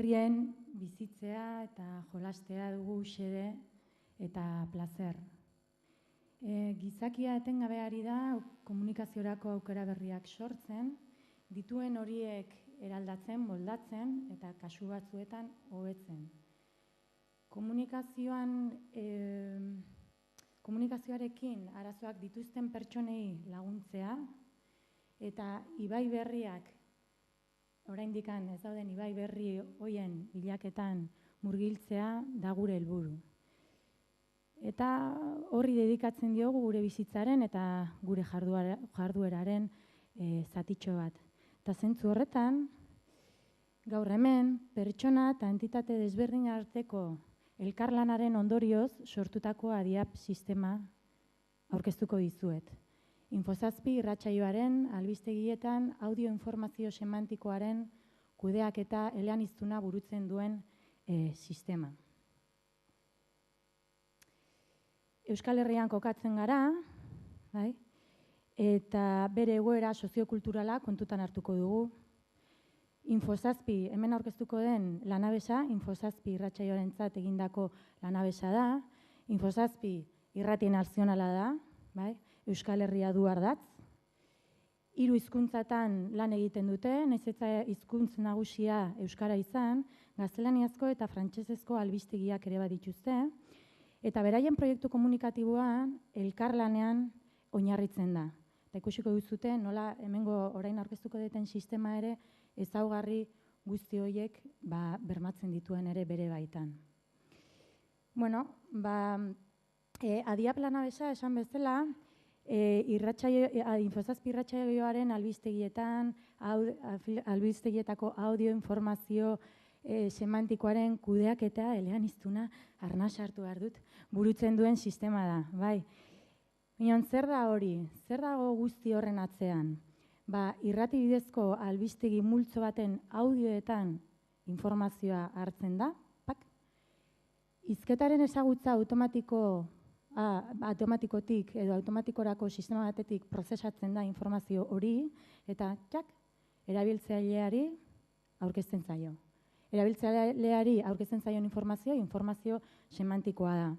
herrien bizitzea eta jolastea dugu xede eta plazer. Gizakia etengabe ari da komunikaziorako aukera berriak sortzen, dituen horiek eraldatzen, moldatzen eta kasu batzuetan hobetzen. Komunikazioarekin arazoak dituzten pertsonei laguntzea eta ibai berriak, oraindik ez dauden ibai berri hoien bilaketan murgiltzea da gure helburu. Eta horri dedikatzen diogu gure bizitzaren eta gure jardueraren zatitxo bat. Eta zentzu horretan, gaur hemen, pertsona eta entitate desberdin arteko elkarlanaren ondorioz sortutako ADIAP sistema aurkeztuko dizuet. Info7 irratsaioaren albistegietan audio-informazio semantikoaren kudeak eta eleaniztuna burutzen duen sistema. Euskal Herrian kokatzen gara, eta bere egoera soziokulturala kontutan hartuko dugu. Info7 hemen aurkeztuko den lanabesa, Info7 irratsaioarentzat egindako lanabesa da. Info7 irrati nazionala da, Euskal Herria du ardatz. 3 hizkuntzatan lan egiten dute, nahiz eta hizkuntz nagusia euskara izan, gaztelaniazko eta frantsesezko albistegiak ere badituzte, eta beraien proiektu komunikatiboan elkarlanean oinarritzen da. Eta ikusiko duzute nola hemengo orain aurkeztuko duten sistema ere ezaugarri guzti horiek bermatzen dituen ere bere baitan. ADIAP lanabesa esan bezala, Info7 irratsaioaren albistegietako audio-informazio semantikoaren kudeak eta eleaniztuna arnas hartu behar dut burutzen duen sistema da. Baina zer da hori? Zer dago guzti horren atzean? Irrati bidezko albistegi multzo baten audioetan informazioa hartzen da. Hizketaren ezagutza automatikotik edo automatikorako sistema batetik prozesatzen da informazio hori eta erabiltzaileari aurkezten zaio. Erabiltzaileari aurkezten zaion informazio semantikoa da.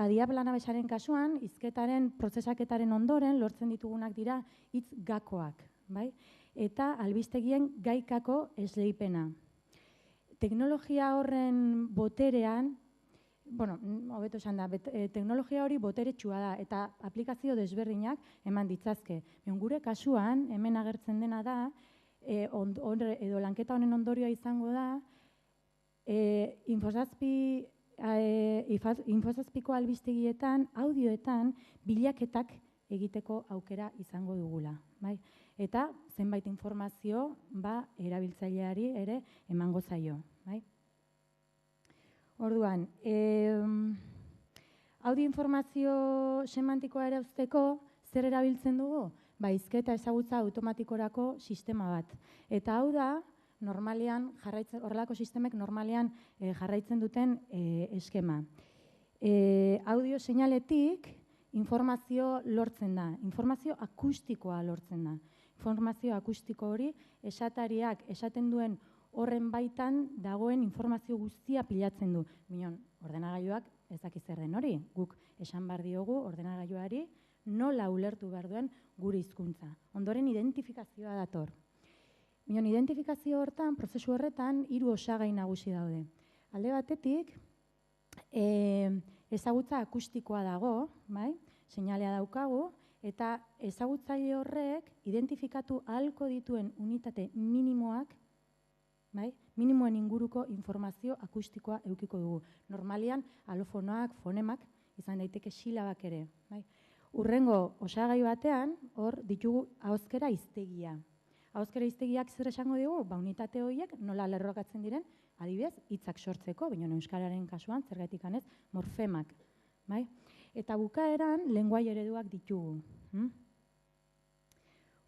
ADIAP lanabesaren kasuan, hizketaren prozesaketaren ondoren lortzen ditugunak dira hitz gakoak, eta albistegien gaikako esleipena. Teknologia horren boterean, hobeto esan da, teknologia hori boteretsua da eta aplikazio desberdinak eman ditzazke. Gure kasuan, hemen agertzen dena da, edo lanketa honen ondorioa izango da, Info7ko albistegietan, audioetan, bilaketak egiteko aukera izango dugula. Eta zenbait informazio erabiltzaileari ere emango zaio. Orduan, audio-informazio semantikoa ere uzteko zer erabiltzen dugu? Hizketa ezagutza automatikorako sistema bat. Eta hau da, horrelako sistemek normalean jarraitzen duten eskema. Audio seinaletik informazio lortzen da, informazio akustikoa lortzen da. Informazio akustiko hori esatariak esaten duen horren baitan dagoen informazio guztia pilatzen du. Minon, ordenagailuak ez dakiz zer den hori. Guk esan behar diogu ordenagailuari nola ulertu behar duen gure hizkuntza. Ondoren identifikazioa dator. Minon, identifikazio hortan, prozesu horretan, 3 osagai nagusi daude. Alde batetik, ezagutza akustikoa dago, seinalea daukagu, eta ezagutzaile horrek identifikatu ahalko dituen unitate minimoak, minimoen inguruko informazio akustikoa eukiko dugu. Normalian, alofonoak, fonemak, izan daiteke silabak ere. Hurrengo osagai batean, hor ditugu ahozkera hiztegia. Ahozkera hiztegiak zer esango dugu? Unitate horiek nola lerrokatzen diren, adibidez, hitzak sortzeko, baina euskararen kasuan, zergatik anez, morfemak. Eta bukaeran, lenguai ereduak ditugu.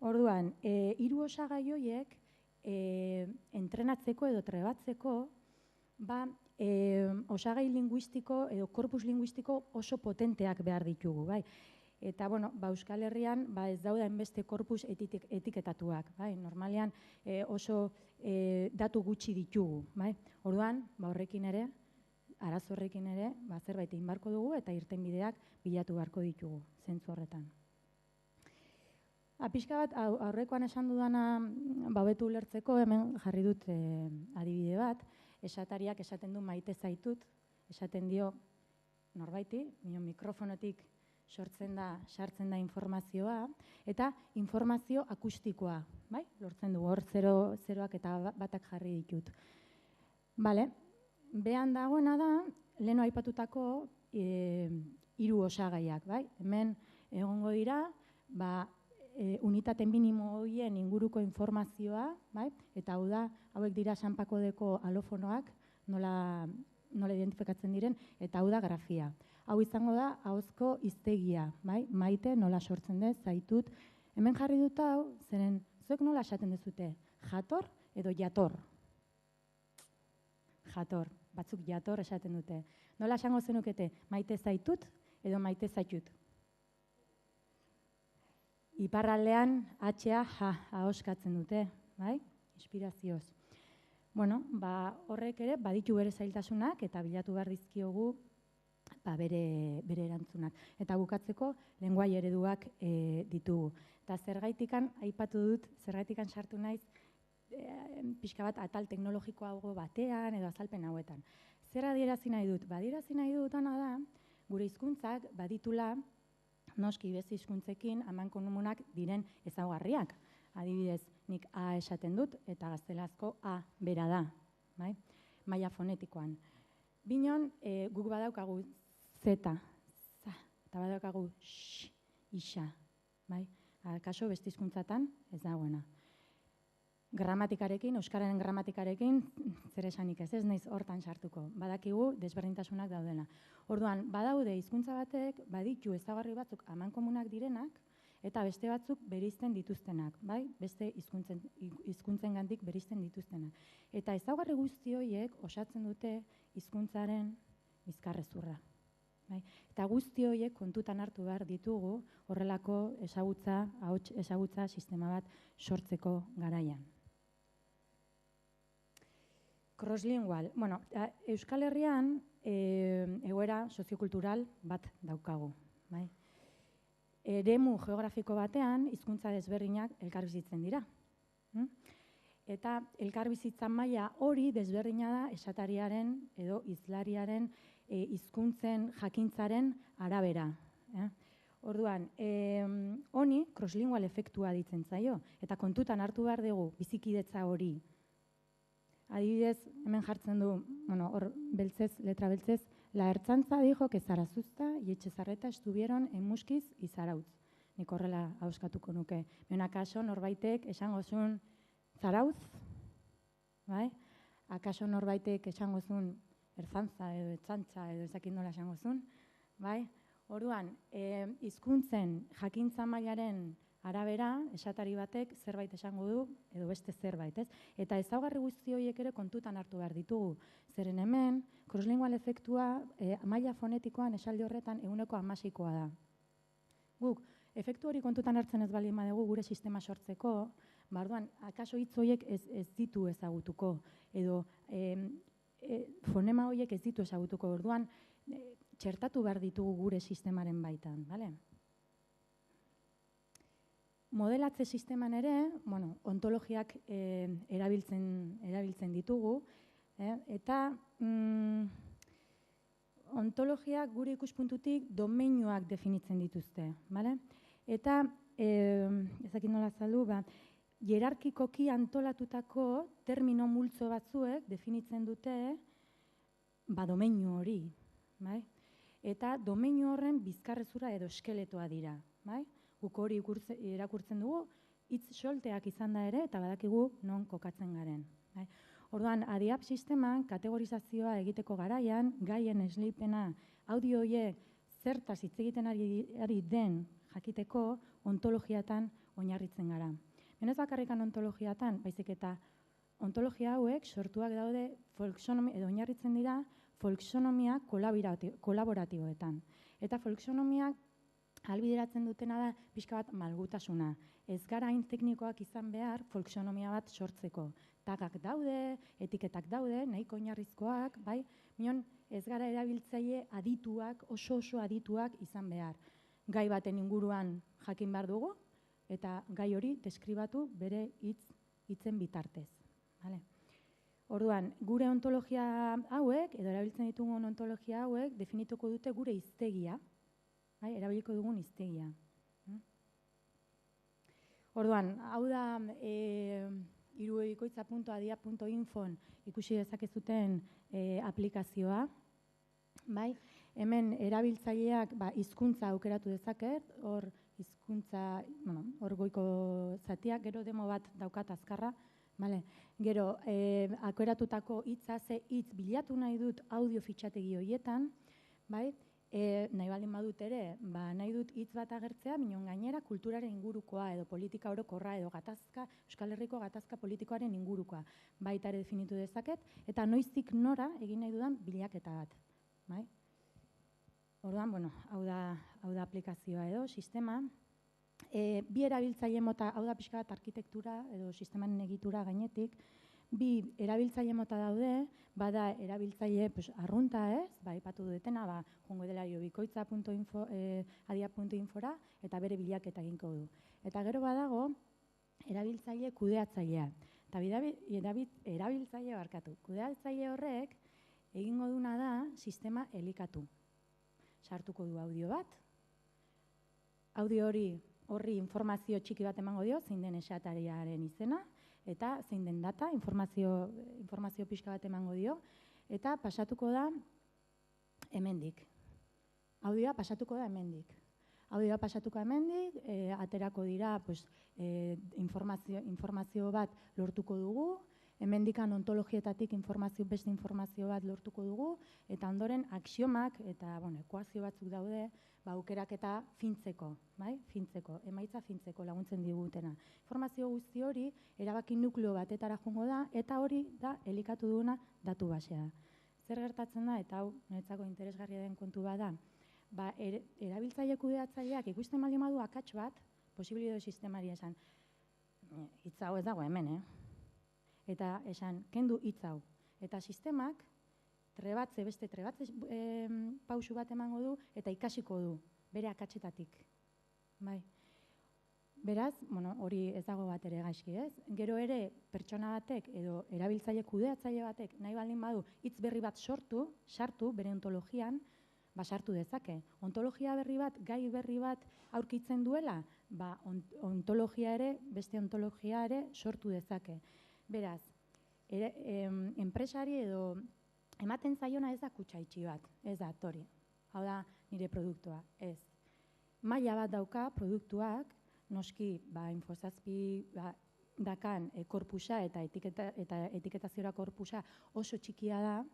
Orduan, 3 osagai horiek entrenatzeko edo trebatzeko, osagai linguistiko edo korpus linguistiko oso potenteak behar ditugu. Eta, Euskal Herrian ez daude hainbeste korpus etiketatuak, bai? Normalean oso datu gutxi ditugu, bai? Orduan, horrekin ere, arazo horrekin ere, zerbait egin beharko dugu eta irtenbideak bilatu beharko ditugu, zentzu horretan. Pixka bat, aurrekoan esan dudana hobeto ulertzeko, hemen jarri dut adibide bat, esatariak esaten du maite zaitut, esaten dio norbaiti, mikrofonotik sartzen da informazioa, eta informazio akustikoa, bai? Lortzen du, hor zeroak eta batak jarri ditut. Bale, behan dagoena da, leheno aipatutako 3 osagaiak, bai? Hemen egongo dira, unitate minimo horien inguruko informazioa, bai? Eta hau da, hauek dira Sanpakodeko alofonoak, nola identifikatzen diren, eta hau da grafia. Hau izango da, ahozko hiztegia, bai? Maite, nola sortzen dez, zaitut. Hemen jarri dut hau, zeren, zuek nola esaten dezute? Jator edo jator? Jator, batzuk jator esaten dute. Nola esango zenukete? Maite zaitut edo maite zaitut? Iparraldean, H-a, ahoskatzen dute, bai? Inspirazioz. Horrek ere, baditu bere zailtasunak eta bilatu behar dizkiogu bere erantzunak. Eta bukatzeko, lenguai ereduak ditugu. Eta zergaitikan, aipatu dut, zergaitikan sartu naiz, pixka bat atal teknologikoago batean edo azalpen hauetan. Zer adierazi nahi dut? Adierazi nahi dutana da, gure hizkuntzak baditula, noski beste hizkuntzekin amankomunak diren ezaugarriak. Adibidez, nik A esaten dut eta gaztelazko A bera da, bai? Maila fonetikoan. Binon, guk badaukagu Z, za, eta badaukagu X, isa, bai? Kaso beste hizkuntzatan ez dagoena. Gramatikarekin, euskararen gramatikarekin, zer esanik ez naiz hortan sartuko. Badakigu desberdintasunak daudela. Orduan, badaude hizkuntza batek, baditu ezaugarri batzuk amankomunak direnak, eta beste batzuk bereizten dituztenak, bai? Beste hizkuntzengandik bereizten dituztenak. Eta ezaugarri guzti horiek osatzen dute hizkuntzaren bizkarrezurra. Bai? Eta guzti horiek kontutan hartu behar ditugu horrelako ezagutza sistema bat sortzeko garaian. Crosslingual. Euskal Herrian egoera soziokultural bat daukagu. Bai? Eremu geografiko batean hizkuntza desberdinak elkarbizitzen dira. Eta elkarbizitza maila hori desberdina da esatariaren edo hizlariaren hizkuntzen jakintzaren arabera. Orduan, honi crosslingual efektua ditzen zaio, eta kontutan hartu behar dugu bizikidetza hori. Adibidez, hemen jartzen du, hor beltzez, letra beltzez, la ertzantza dijo que Zarazuzta y Etxezarreta estuvieron en Muskiz y Zarautz. Nik horrela hauskatuko nuke. Akaso norbaitek esango zuen Zarautz, bai? Akaso norbaitek esango zuen ertzantza edo etzantza edo ezakit nola esango zuen, bai? Orduan, hizkuntzen jakintza mailaren arabera, esatari batek zerbait esango du, edo beste zerbait, ez? Eta ezaugarri guzti horiek ere kontutan hartu behar ditugu. Zeren hemen, crosslingual efektua maila fonetikoan esaldi horretan 6%koa da. Guk, efektu hori kontutan hartzen ez baldin badugu gure sistema sortzeko, orduan, akaso hitz horiek ez ditu ezagutuko, edo fonema horiek ez ditu ezagutuko, orduan, txertatu behar ditugu gure sistemaren baitan, bale? Modelatze sisteman ere, ontologiak erabiltzen ditugu, eta ontologiak gure ikuspuntutik domeinuak definitzen dituzte, bale? Eta, ezakit nola azaldu, hierarkikoki antolatutako termino multzo batzuek definitzen dute domeinu hori, bai? Eta domeinu horren bizkarrezurra edo eskeletoa dira, bai? Guk hori irakurtzen dugu, hitz solteak izan da ere, eta badakigu non kokatzen garen. Orduan, adiap sisteman kategorizazioa egiteko garaian, gaien esleipena, audio horiek zertaz hitz egiten ari den jakiteko ontologiatan oinarritzen gara. Benez bakarrikan ontologiatan, baizik eta ontologia hauek sortuak daude edo oinarritzen dira folksonomia kolaboratiboetan. Eta folksonomiak ahalbideratzen dutena da pixka bat malgutasuna. Ez gara hain teknikoak izan behar folksonomia bat sortzeko. Tagak daude, etiketak daude, nahiko oinarrizkoak, bai? Minon, ez gara erabiltzaile adituak, oso adituak izan behar. Gai baten inguruan jakin behar dugu, eta gai hori deskribatu bere hitzen bitartez. Vale? Orduan, gure ontologia hauek, edo erabiltzen ditugun ontologia hauek, definituko dute gure hiztegia, erabiliko dugun hiztegia. Orduan, hau da irubebikoitza.adia.infon ikusi dezakezuten aplikazioa. Hemen erabiltzaileak hizkuntza aukeratu dezaket, hor hizkuntza, hor goiko zatiak, gero demo bat daukat azkarra. Gero, aukeratutako hitza, ze hitz bilatu nahi dut audio fitxategi horietan, nahi baldin badut ere, nahi dut hitz bat agertzea, minon gainera kulturaren ingurukoa, edo politika orokorra, edo Euskal Herriko gatazka politikoaren ingurukoa. Baita ere definitu dezaket, eta noiztik nora egin nahi dudan bilaketa bat. Orduan, hau da aplikazioa edo, sistema. Bi erabiltzaile mota, hau da pixka bat arkitektura, edo sistemaren egitura gainetik, bi erabiltzaile mota daude, bada erabiltzaile arrunta ez, aipatu dutena, jongo dela irubebikoitza.adia.infora eta bere bilaketa egingo du. Eta gero badago, erabiltzaile kudeatzailea. Eta erabiltzaile barkatu. Kudeatzaile horrek egingo duna da sistema elikatu. Sartuko du audio bat, audio horri informazio txiki bat emango dio, zein den esatariaren izena, eta zein den data, informazio pixka bat emango dio, eta pasatuko da hemendik. Audioa pasatuko da hemendik. Aterako dira informazio bat lortuko dugu, hemendikan ontologietatik beste informazio bat lortuko dugu, eta ondoren aksiomak eta ekuazio batzuk daude, aukeraketa fintzeko, emaitza fintzeko laguntzen digutena. Informazio guzti hori erabaki nukleo batetara joango da, eta hori da elikatu duguna datu basea. Zer gertatzen da, eta hau niretzako interesgarria den kontu bada, erabiltzaile kudeatzaileak ikusten baldin badu akats bat, posibilidade sistemari esan, hitz hau ez dago hemen, eta esan, kendu hitz hau. Eta sistemak beste trebatze pausu bat emango du eta ikasiko du, bere akatsetatik. Beraz, hori ez dago bat ere gaizki, ez? Gero ere, pertsona batek edo erabiltzaile kudeatzaile batek nahi baldin badu hitz berri bat sartu bere ontologian, sartu dezake. Ontologia berri bat, gai berri bat aurkitzen duela, ontologia ere, beste ontologia ere sortu dezake. Beraz, enpresari edo ematen zaiona ez da kutxa itxi bat, ez da tori. Hau da nire produktua, ez. Maila bat dauka produktuak, noski Info7 dakan korpusa eta etiketaziora korpusa oso txikia da,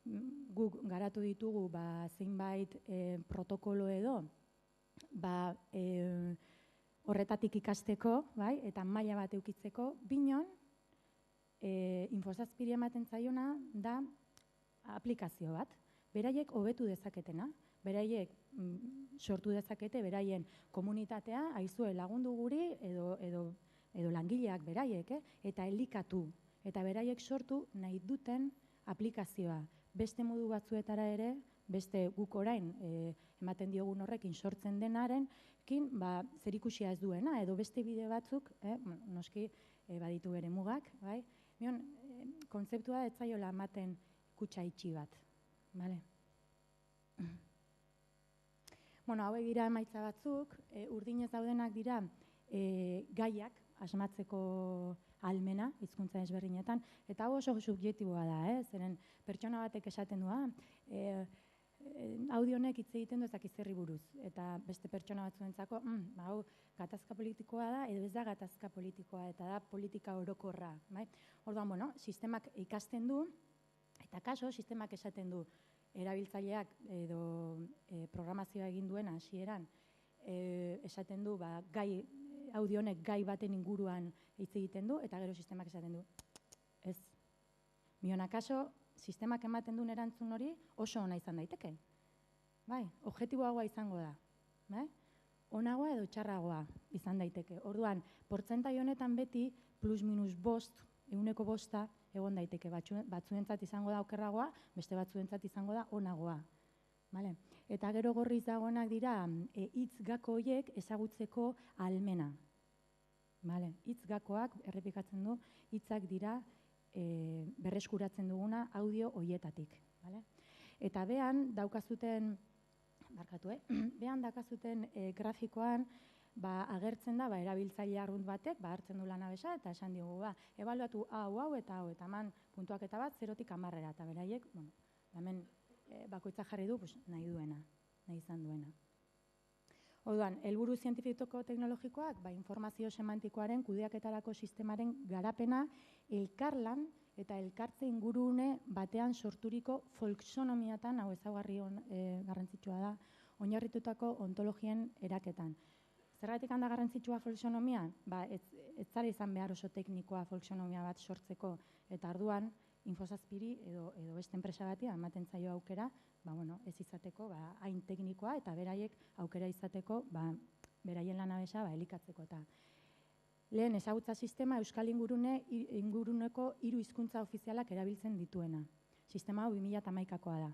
guk garatu ditugu zeinbait protokolo edo horretatik ikasteko, eta maila bat eukitzeko, binon Info7 ematen zaiona da aplikazio bat, beraiek hobetu dezaketena, beraiek sortu dezakete, beraien komunitatea, aizue lagundu guri edo langileak beraiek, eta elikatu, eta beraiek sortu nahi duten aplikazioa. Beste modu batzuetara ere, beste guk orain ematen diogun horrekin sortzen denaren, zerikusia ez duena, edo beste bide batzuk, noski baditu bere mugak, kontzeptua ez zaiola ematen kutxa itxi bat. Hauek dira emaitza batzuk, urdinez daudenak dira gaiak asmatzeko ahalmena, hizkuntza ezberdinetan, eta hau oso subjektiboa da, zeren pertsona batek esaten du, audio honek hitz egiten du ezak izerri buruz, eta beste pertsona batzuentzako, hau gatazka politikoa da, edo ez da gatazka politikoa, eta da politika orokorra. Orduan, sistemak ikasten du, eta kaso, sistemak esaten du, erabiltzaileak edo programazioa egin duena hasieran esaten du, audio honek gai baten inguruan hitz egiten du, eta gero sistemak esaten du, ez. Mion akaso, sistemak ematen duen erantzun hori oso ona izan daiteke. Objektiboagoa izango da. onagoa edo txarragoa izan daiteke. Orduan, portzentai honetan beti plus minus 5, 100% egon daiteke. Batzuentzat izango da okerragoa, beste batzuentzat izango da onagoa. Vale? Eta gero gorriz dagoenak dira hitz gako horiek ezagutzeko ahalmena. Vale? Hitz gakoak, errepikatzen du, hitzak dira berreskuratzen duguna audio hoietatik. Vale? Eta behan daukazuten grafikoan agertzen da agertzaile arrunt batek hartzen du lanabesa eta esan diogu ebaluatu hau eta hau eta eman puntuaketa bat 0-tik 10 eta beraiek hemen bakoitza jarri du nahi duena, nahi izan duena. Orduan, helburu zientifiko teknologikoak informazio semantikoaren kudeaketarako sistemaren garapena elkarlan eta elkartze ingurune batean sorturiko folksonomiatan, hau ezaugarri garrantzitsua da, oinarritutako ontologien eraketan. Zergatik handa garrantzitsua folksonomia? Ez zara izan behar oso teknikoa folksonomia bat sortzeko, eta arduan Infosazpiri edo beste enpresa bati ematen zaio aukera, ez izateko hain teknikoa eta beraiek aukera izateko beraien lanabesa elikatzeko eta. Lehen ezagutza sistema Euskal inguruneko 3 hizkuntza ofizialak erabiltzen dituena. Sistema hau 2011koa da.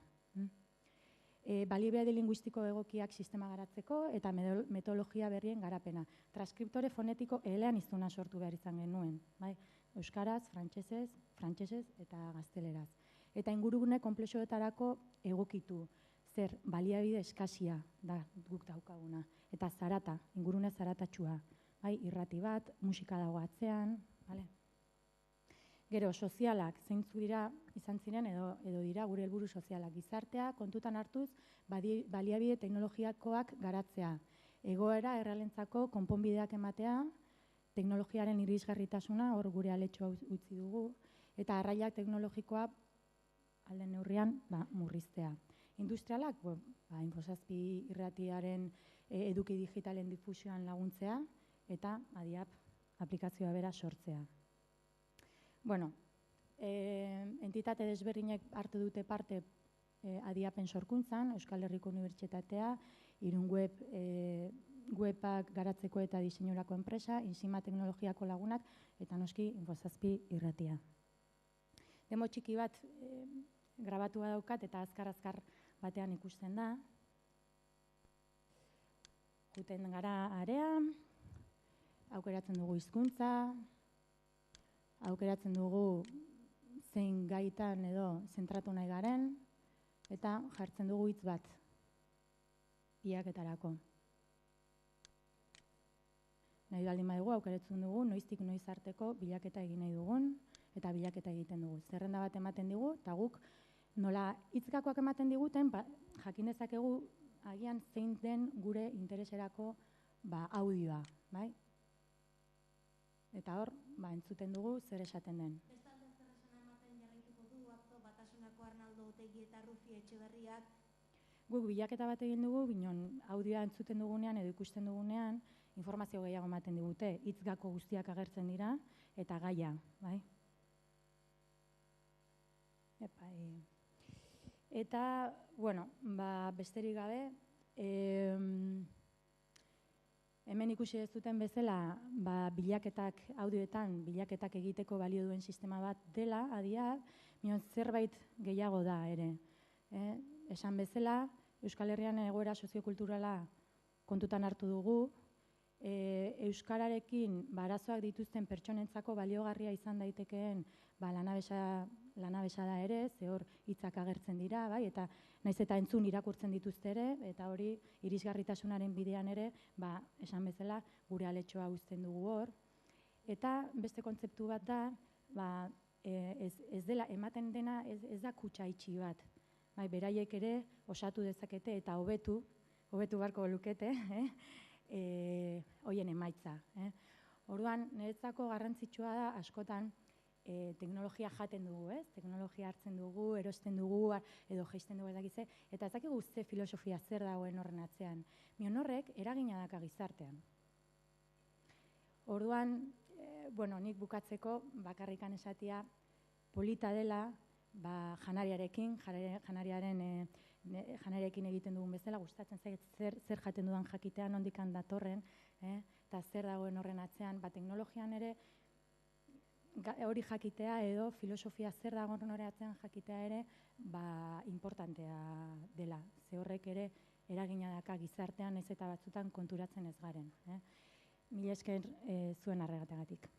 Baliabide linguistiko egokiak sistema garatzeko eta metodologia berrien garapena. Transkriptore fonetiko eleaniztuna sortu behar izan genuen. Euskaraz, frantsesez eta gazteleraz. Eta ingurune konplexuetarako egokitu. Zer, baliabide eskasia da guk daukaguna. Eta zarata, ingurune zaratatxua. Irrati bat, musika dago atzean. Gero, sozialak, zeintzu dira izan ziren edo dira gure helburu sozialak. Gizartea, kontutan hartuz, baliabide teknologiakoak garatzea. Egoera errealentzako konponbideak ematea, teknologiaren irisgarritasuna, hor gure aletxoa utzi dugu, eta arraiak teknologikoa alden neurrian murriztea. Industrialak, Infosazpi irratiaren eduki digitalen difusioan laguntzea, eta adiap aplikazioa bera sortzea. Entitate desberdinek hartu dute parte adiapen sorkuntzan, Euskal Herriko Unibertsitatea, Irun webak garatzeko eta diseinurako enpresa, Insima teknologiako lagunak, eta noski Infosazpi irratia. Demo txiki bat grabatua daukat eta azkar batean ikusten da. Juten gara area, aukeratzen dugu hizkuntza, aukeratzen dugu zein gaitan edo zentratu nahi garen, eta jartzen dugu hitz bat bilaketarako. Nahi baldin badugu aukeratzen dugu noiztik noiz arteko bilaketa egin nahi dugun eta bilaketa egiten dugu. Zerrenda bat ematen digu eta guk nola hitzgakoak ematen diguten jakin dezakegu agian zein den gure intereserako audioa, bai? Eta hor, entzuten dugu zer esaten den. Bestalde zer esana ematen jarraituko du, atzo Batasunako Arnaldo Otegi eta Rufi Etxeberriak. Guk bilaketa bat egin dugu, binon audioa entzuten dugunean edo ikusten dugunean, informazio gehiago ematen digute, hitzgako guztiak agertzen dira, eta gaia, bai? Eta, besterik gabe, hemen ikusi ez duten bezala, bilaketak, audioetan, bilaketak egiteko balio duen sistema bat dela, adiak, zerbait gehiago da ere. Esan bezala, Euskal Herrian egoera soziokulturala kontutan hartu dugu, euskararekin arazoak dituzten pertsonentzako baliogarria izan daitekeen lanabesa da ere, ze hor hitzak agertzen dira, eta naiz eta entzun irakurtzen dituzte ere, eta hori irisgarritasunaren bidean ere, esan bezala gure aletxoa uzten dugu hor. Eta beste kontzeptu bat da, ez dela, ematen dena ez da kutxa itxi bat. Beraiek ere osatu dezakete eta hobetu beharko lukete, hoien emaitza. Orduan, niretzako garrantzitsua da askotan teknologia jaten dugu, teknologia hartzen dugu, erosten dugu, edo jaisten dugu edakize, eta ez dakigu ze filosofia zer dagoen horren atzean. Mion horrek eragina daka gizartean. Orduan, nik bukatzeko bakarrikan esatia polita dela janariarekin, janariaren janarekin egiten dugun bezala, gustatzen zait zer jaten dudan jakitea, nondikan datorren, eta zer dagoen horren atzean, teknologian ere hori jakitea edo filosofia zer dagoen horren atzean jakitea ere importantea dela. Ze horrek ere eragina daka gizartean ez eta batzutan konturatzen ez garen. Mila esker zuen arregateagatik.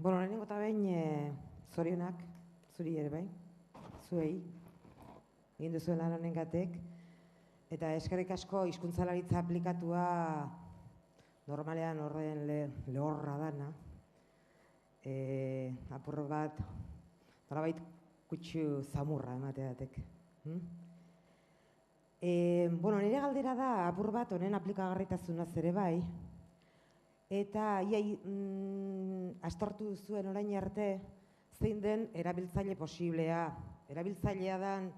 Lehenengo eta behin zorionak, zuri ere bai, zuei, egin duzuen lan honengatik, eta eskerrik asko hizkuntzalaritza aplikatua normalean horren lehorra dana, apur bat, nolabait kutsu zamurra emateatek. Nire galdera da apur bat honen aplikagarritasunaz ere bai, eta astortu zuen orain arte zein den erabiltzaile posiblea. Erabiltzailea dan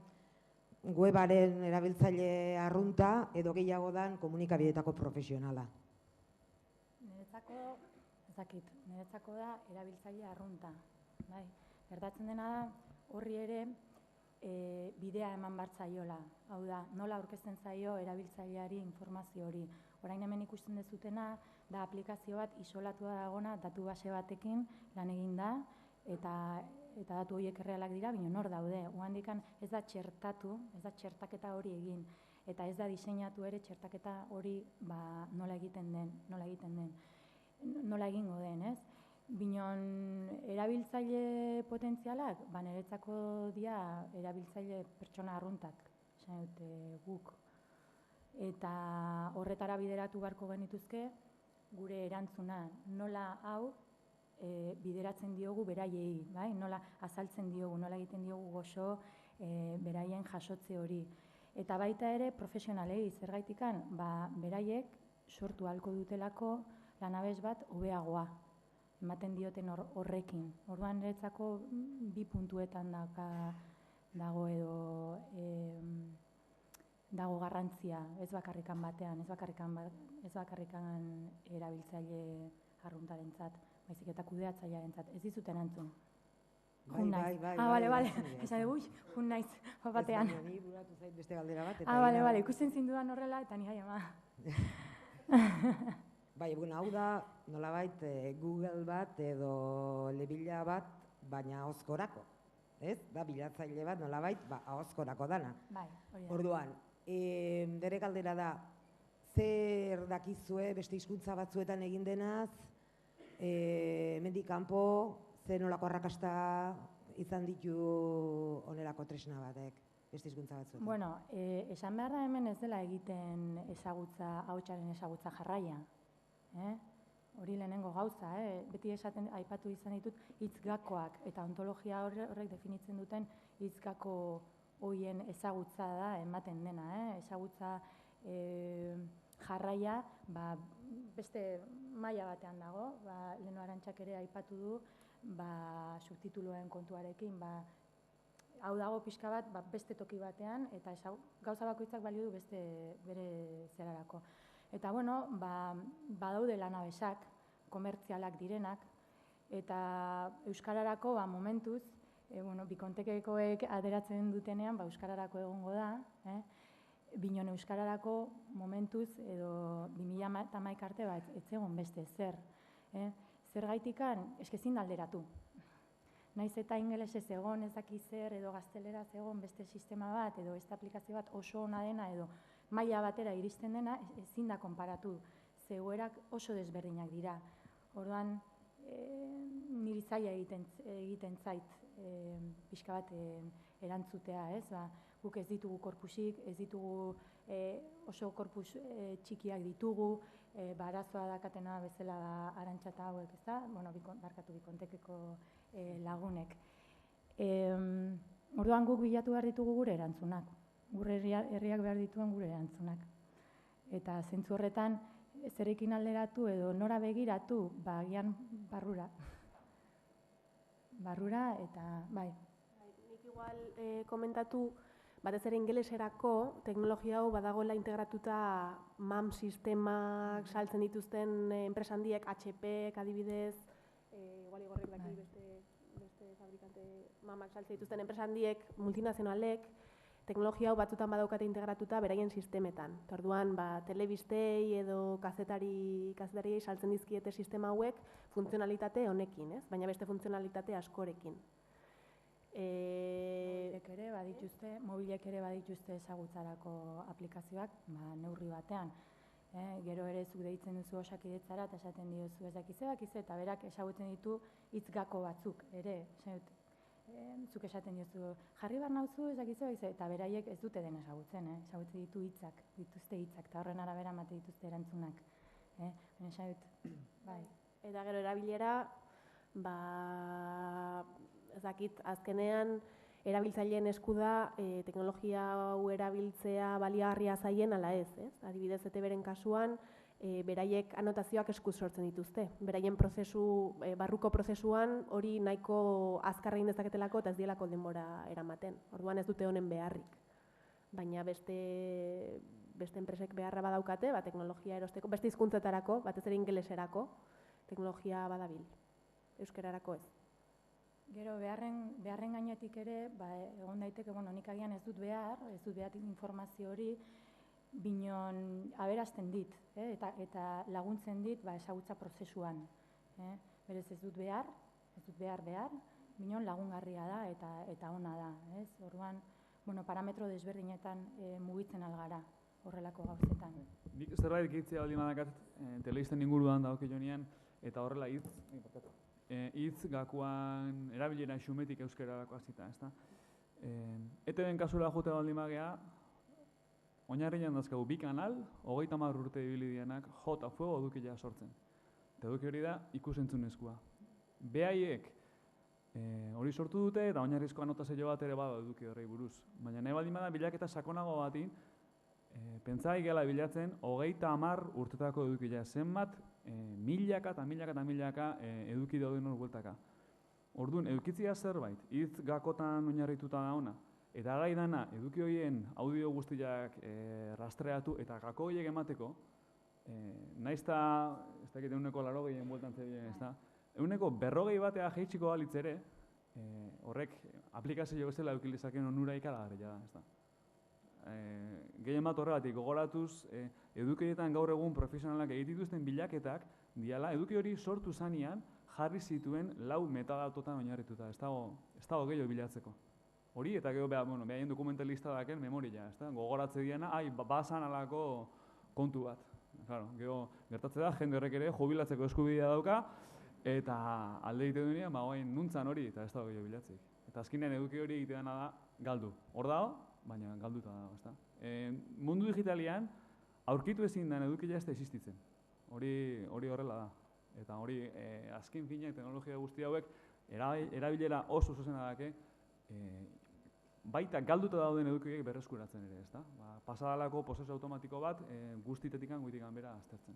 webaren erabiltzaile arrunta edo gehiago dan komunikabideetako profesionala. Niretzako da erabiltzaile arrunta. Gertatzen dena da horri ere bidea eman bartzaiola. Hau da, nola aurkezten zaio erabiltzaileari informazio hori. Orain hemen ikusten dezutena da aplikazio bat isolatua dagona datu base batekin lan egin da eta datu horiek errealak dira, baina nor daude. Ohandikan ez da txertatu, ez da txertaketa hori egin eta ez da diseinatu ere txertaketa hori nola egiten den, nola egingo den, ez? Binon erabiltzaile potentzialak, niretzako dira erabiltzaile pertsona arruntak, esan dute guk. Eta horretara bideratu beharko genituzke gure erantzuna, nola hau bideratzen diogu beraiei, nola azaltzen diogu, nola egiten diogu gozo beraien jasotze hori. Eta baita ere profesionalei, zergaitikan, beraiek sortu ahalko dutelako lanabes bat hobeagoa, ematen dioten horrekin. Orduan niretzako bi puntuetan dago edo dago garrantzia, ez bakarrikan batean, ez bakarrikan erabiltzaile arruntarentzat, baizik eta kudeatzailearentzat. Ez dizuten antzun. Bai. Bale. Esan dugu, jun naiz, batean. Ez ni buratu zait beste galdera bat. Bale, ikusten zindudan horrela, eta ni gai ama. Hau da, nolabait Google bat edo lebila bat, baina ahozkorako. Ez? Da, bilatzaile bat, nolabait, ahozkorako dana. Bai, hori da. Orduan, nire galdera da, zer dakizue beste hizkuntza batzuetan egin denaz, hemendik kanpo, zer nolako arrakasta izan ditu onelako tresna batek, beste hizkuntza batzuetan? Bueno, esan behar da hemen ez dela egiten ahotsaren ezagutza jarraia. Hori lehenengo gauza, beti esaten aipatu izan ditut hitz-gakoak eta ontologia horrek definitzen duten hitz-gako horien ezagutza da ematen dena, ezagutza jarraia beste maila batean dago, Leno Arantxak ere aipatu du subtituluen kontuarekin, hau dago pixka bat beste toki batean eta gauza bakoitzak balio du beste bere zerarako. Eta bueno, badaude lanabesak, komertzialak direnak, eta euskararako momentuz, bikontekekoek aderatzen dutenean, euskararako egongo da, binon euskararako momentuz edo 2011 arte ez zegoen beste zer. Zergaitikan, eskezin alderatu. Naiz eta ingelesez egon ez daki zer edo gazteleraz egon beste sistema bat edo beste aplikazio bat oso ona dena edo maila batera iristen dena, ezin da konparatu. Zegoerak oso desberdinak dira. Orduan, niri zaila egiten zait pixka bat erantzutea, ez? Guk ez ditugu korpusik, ez ditugu oso korpus txikiak ditugu, arazoa dakatena bezala da Arantxa hauek, ez da? Bueno, barkatu bikontekeko lagunek. Orduan guk bilatu behar ditugu gure erantzunak, gure herriak behar dituen gure erantzunak. Eta zentzu horretan, zerekin alderatu edo nora begiratu, agian barrura. Barrura eta, bai. Nik igual komentatu, batez ere ingeleserako teknologia hau badagoela integratuta MAM sistemak saltzen dituzten enpresa handiek, HP adibidez, igual igorrek daki beste fabrikante MAMak saltzen dituzten enpresa handiek, multinazionalek, teknologia hau batzutan badaukate integratuta beraien sistemetan. Orduan, telebistei edo kazetariei saltzen dizkiete sistema hauek funtzionalitate honekin, ez? Baina beste funtzionalitate askorekin. Mobilek ere badituzte ezagutzarako aplikazioak, neurri batean. Gero ere zuk deitzen duzu Osakidetzara eta esaten diozu ez dakize, eta berak ezagutzen ditu hitz gako batzuk ere. Zuk esaten diozu, jarri bar nauzu ez dakize, eta beraiek ez dute den ezagutzen, ezagutzen dituzte hitzak, eta horren arabera emate dituzte erantzunak. Eta gero erabilera, ez dakit, azkenean erabiltzaileen esku da teknologia hau erabiltzea baliagarria zaien ala ez, ez? Adibidez, ETBren kasuan, beraiek anotazioak eskuz sortzen dituzte. Beraien barruko prozesuan hori nahiko azkarra egin dezaketelako eta ez dielako denbora eramaten. Orduan ez dute honen beharrik. Baina beste enpresek beharra badaukate, teknologia erosteko, beste hizkuntzetarako, batez ere ingeleserako, teknologia badabil. Euskararako ez. Gero, beharren gainetik ere, egon daiteke, nik agian ez dut behar informazio hori, binon aberazten dit, eta laguntzen dit ezagutza prozesuan. Berez ez dut behar, binon lagungarria da eta ona da. Orduan, parametro desberdinetan mugitzen algara horrelako gauzetan. Nik zerbait gehitzea baldin badakat, telebisten inguruan dauke jonean, eta horrela hitz gakoan erabilera xumetik euskararako hasita, ezta? ETBen kasura jote baldin bagea, oinarrian dazkagu 2 kanal, 30 urte ibili dienak, jota fuego edukia sortzen. Eta eduki hori da ikusentzunezkoa. Behaiek hori sortu dute eta oinarrizko anotazio bat ere bada eduki horrei buruz. Baina nahi baldin bada bilaketa sakonago bati, pentsai gela bilatzen 30 urtetako edukia. Zenbat milaka eta milaka eduki dauden hor bueltaka. Orduan, edukitzia zerbait, hitz gakotan oinarrituta da ona, eta gai dana, eduki horien audio guztiak rastreatu eta gako horiek emateko, naizta, ez dakit, 180 bueltan zebien, ez da, 140 batea jeitsiko balitz ere, horrek aplikazio bezala eukilizaken onura ikaragarria da, ez da. Gehien bat horregatik, gogoratuz, eduki horietan gaur egun profesionalak egitituzten bilaketak, diala, eduki hori sortu zanean, jarri zituen 4 metadatotan oinarrituta, ez dago gehiago bilatzeko. Hori, eta gero behaien dokumentalista daken memoria, ez da? Gogoratze diena, bazan alako kontu bat. Gero, gertatze da, jende horrek ere jubilatzeko eskubidea dauka, eta alde egite duenean, nuntzan hori, eta ez dago gehiago bilatzik. Eta azkenean eduki hori egite dena da, galdu. Hor dago, baina galduta dago, ez da? Mundu digitalian, aurkitu ezin den edukia ez da existitzen. Hori horrela da. Eta hori, azken finak teknologia guzti hauek, erabilera oso zuzena dake, baita galduta dauden edukiek berreskuratzen ere, ezta? Pasadalako prozesu automatiko bat guztitetikan goitikan bera aztertzen.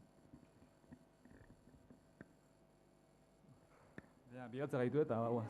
Bigatze gaitu eta bagoaz.